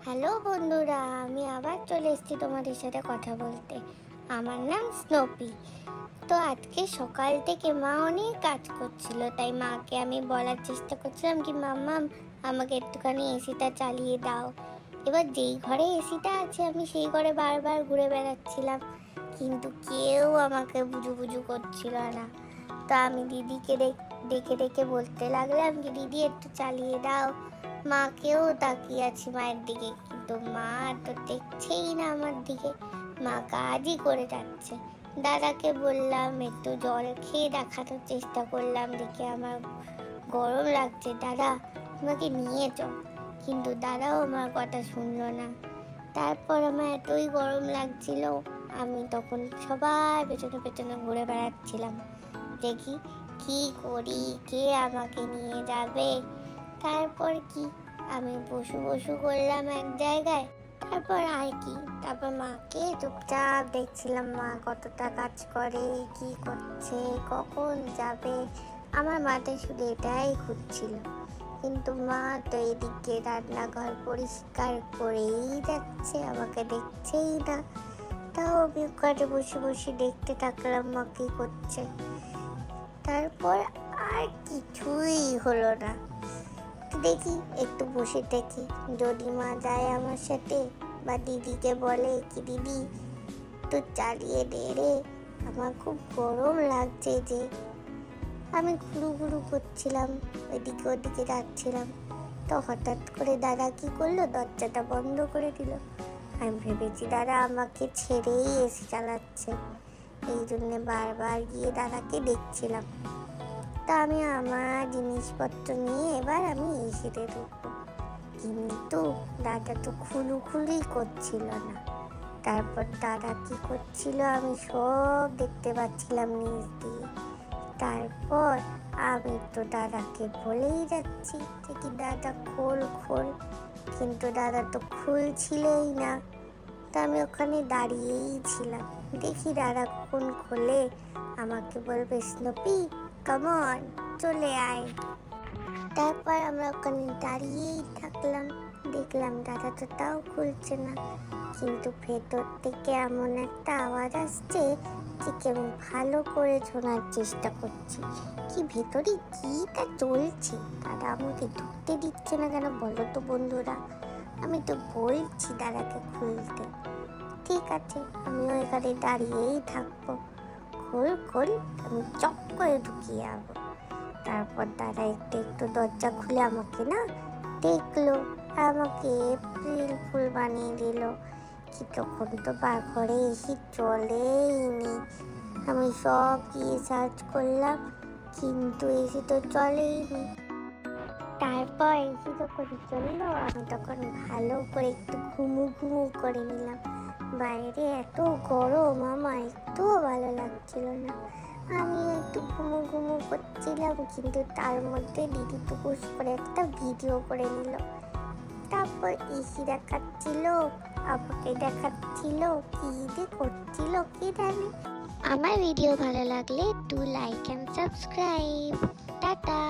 Hello বন্ধুরা, আমি আবার চলে এসেছি তোমাদের সাথে কথা বলতে। আমার নাম স্নোপি। তো আজকে সকাল থেকে মা অনেক কাজ করছিল, তাই মাকে আমি বলার চেষ্টা করছিলাম কি মাম্মাম আমাকে একটুখানি এসিটা চালিয়ে দাও। এবার যেই ঘরে এসিটা আছে আমি সেই ঘরে বারবার ঘুরে বেড়াচ্ছিলাম, কিন্তু কেউ আমাকে বুঝু বুঝু করছিল না। তো আমি দিদিকে ডেকে ডেকে বলতে লাগলাম যে দিদি একটু চালিয়ে দাও। মাকেও তাকিয়ে আছি মায়ের দিকে, কিন্তু মা তো দেখছেই না আমার দিকে, মা কাজই করে যাচ্ছে। দাদাকে বললাম একটু জল খেয়ে দেখানোর চেষ্টা করলাম, দেখে আমার গরম লাগছে, দাদা আমাকে নিয়ে চল, কিন্তু দাদাও আমার কথা শুনলো না। তারপর আমার এতই গরম লাগছিল, আমি তখন সবার পেছনে পেছনে ঘুরে বেড়াচ্ছিলাম, দেখি কি করি, কে আমাকে নিয়ে যাবে। তারপর কি, আমি বসু করলাম এক জায়গায়। তারপর মাকে চুপচাপ দেখছিলাম, মা কতটা কাজ করে, কি করছে, কখন যাবে। আমার মাথায় শুধু এটাই ঘুরছিল, কিন্তু মা তো এদিকে রান্নাঘর পরিষ্কার করেই যাচ্ছে, আমাকে দেখছেই না। তাও আমি ওখানে বসে বসে দেখতে থাকলাম মা কি করছে। তারপর আর কিছুই হলো না। দেখি একটু বসে দেখি যদি মা যায় আমার সাথে, বা দিদিকে বলে কি দিদি তো চালিয়ে দে রে, আমার খুব গরম লাগছে। যে আমি ঘুরু ঘুরু করছিলাম, ওইদিকে ওদিকে যাচ্ছিলাম, তো হঠাৎ করে দাদা কি করলো, দরজাটা বন্ধ করে দিল। আমি ভেবেছি দাদা আমাকে ছেড়েই এসি চালাচ্ছে, এই জন্যে বারবার গিয়ে দাদাকে দেখছিলাম। তা আমি আমার জিনিসপত্র নিয়ে এবার আমি এসিতে ঢুকবো, কিন্তু দাদা তো খুলুখুলি করছিল না। তারপর দাদা কি করছিল আমি সব দেখতে পাচ্ছিলাম নিচ দিয়ে। তারপর আমি তো দাদাকে বলেই যাচ্ছি যে কি দাদা খোল খোল, কিন্তু দাদা তো খুলছিলই না। তা আমি ওখানে দাঁড়িয়েই ছিলাম, দেখি দাদা কখন খোলে, আমাকে বলবে স্নোপি কাম অন, চলে আয়। তারপর আমরা ওখানে দাঁড়িয়েই থাকলাম, দেখলাম দাদা তো তাও খুলছে না, কিন্তু ভেতর থেকে এমন একটা আওয়াজ আসছে যে কেমন ভালো করে শোনার চেষ্টা করছি কি ভেতরে কিটা চলছে। দাদা আমাকে ঢুকতে দিচ্ছে না কেন বলো তো বন্ধুরা, আমি তো বলছি দাদাকে খুলতে। ঠিক আছে, আমিও এখানে দাঁড়িয়েই থাকবো, খোল খোল, আমি চক করে ঢুকিয়ে যাবো। তারপর দাদা একটু একটু দরজা খুলে আমাকে না দেখলো, আমাকে এপ্রিল ফুল বানিয়ে দিল। কি তখন তো ঘরে এসি চলেইনি, আমি সব গিয়ে সার্চ করলাম, কিন্তু এসি তো চলেইনি। তারপর এসি যখন চললো, আমি তখন ভালো করে একটু ঘুমু ঘুমু করে নিলাম। বাইরে এত গরম, আমার একটুও ভালো লাগছিল না, আমি একটু ঘুমু ঘুমু করছিলাম, কিন্তু তার মধ্যে দিদি টুকুস করে একটা ভিডিও করে নিল। তারপর এসি দেখাচ্ছিল, আমাকে দেখাচ্ছিল, কি যে করছিল কি জানি। আমার ভিডিও ভালো লাগলে do like and subscribe. Tata.